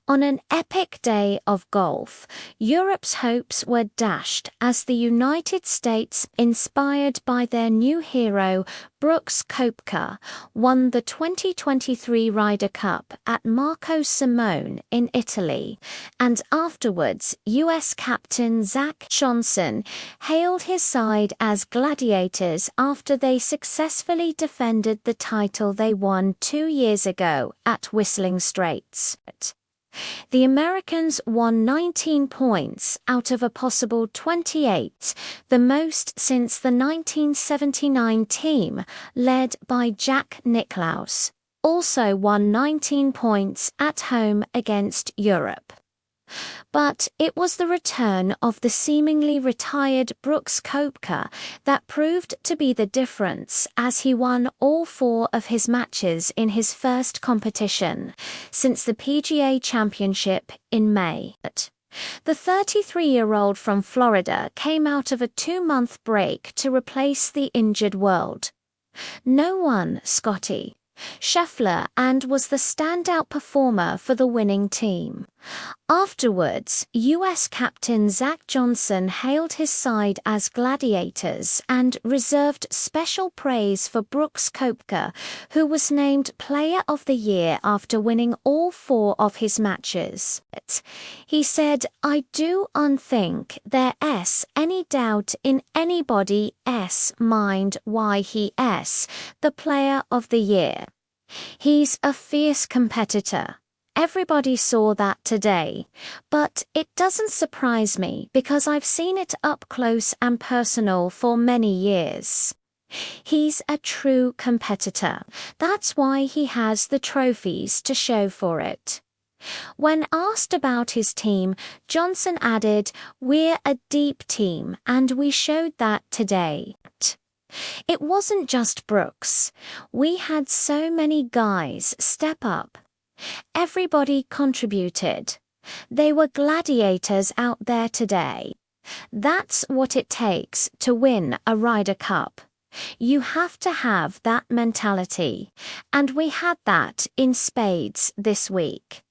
On an epic day of golf, Europe's hopes were dashed as the United States, inspired by their new hero, Brooks Koepka, won the 2023 Ryder Cup at Marco Simone in Italy, and afterwards US captain Zach Johnson hailed his side as gladiators after they successfully defended the title they won 2 years ago at Whistling Straits. The Americans won 19 points out of a possible 28, the most since the 1979 team, led by Jack Nicklaus, also won 19 points at home against Europe. But it was the return of the seemingly retired Brooks Koepka that proved to be the difference, as he won all 4 of his matches in his first competition since the PGA Championship in May. The 33-year-old from Florida came out of a 2-month break to replace the injured world No. 1 Scotty Scheffler and was the standout performer for the winning team. Afterwards, US captain Zach Johnson hailed his side as gladiators and reserved special praise for Brooks Koepka, who was named Player of the Year after winning all 4 of his matches. He said, "I do unthink there's any doubt in anybody's mind why he's the Player of the Year. He's a fierce competitor. Everybody saw that today, but it doesn't surprise me because I've seen it up close and personal for many years. He's a true competitor. That's why he has the trophies to show for it." When asked about his team, Johnson added, "We're a deep team and we showed that today. It wasn't just Brooks. We had so many guys step up. Everybody contributed. They were gladiators out there today. That's what it takes to win a Ryder Cup. You have to have that mentality, and we had that in spades this week."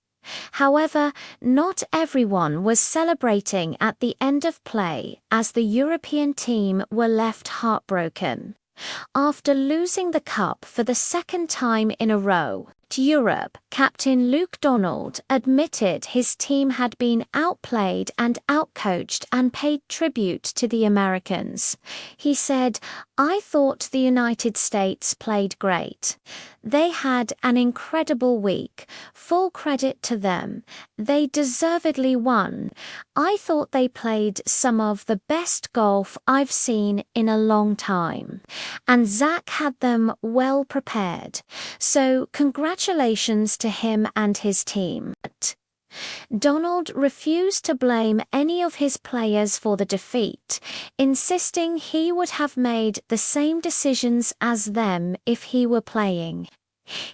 However, not everyone was celebrating at the end of play as the European team were left heartbroken. After losing the cup for the 2nd time in a row to Europe, captain Luke Donald admitted his team had been outplayed and outcoached and paid tribute to the Americans. He said, "I thought the United States played great. They had an incredible week. Full credit to them. They deservedly won. I thought they played some of the best golf I've seen in a long time. And Zach had them well prepared. So congratulations to him and his team." Donald refused to blame any of his players for the defeat, insisting he would have made the same decisions as them if he were playing.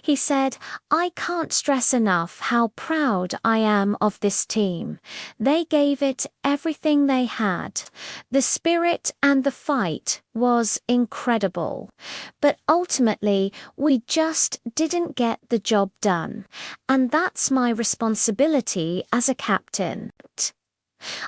He said, "I can't stress enough how proud I am of this team. They gave it everything they had. The spirit and the fight was incredible. But ultimately, we just didn't get the job done. And that's my responsibility as a captain.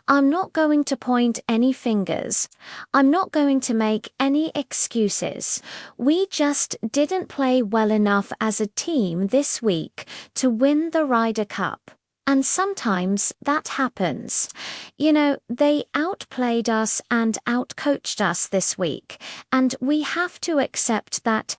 I'm not going to point any fingers. I'm not going to make any excuses. We just didn't play well enough as a team this week to win the Ryder Cup. And sometimes that happens. You know, they outplayed us and outcoached us this week, and we have to accept that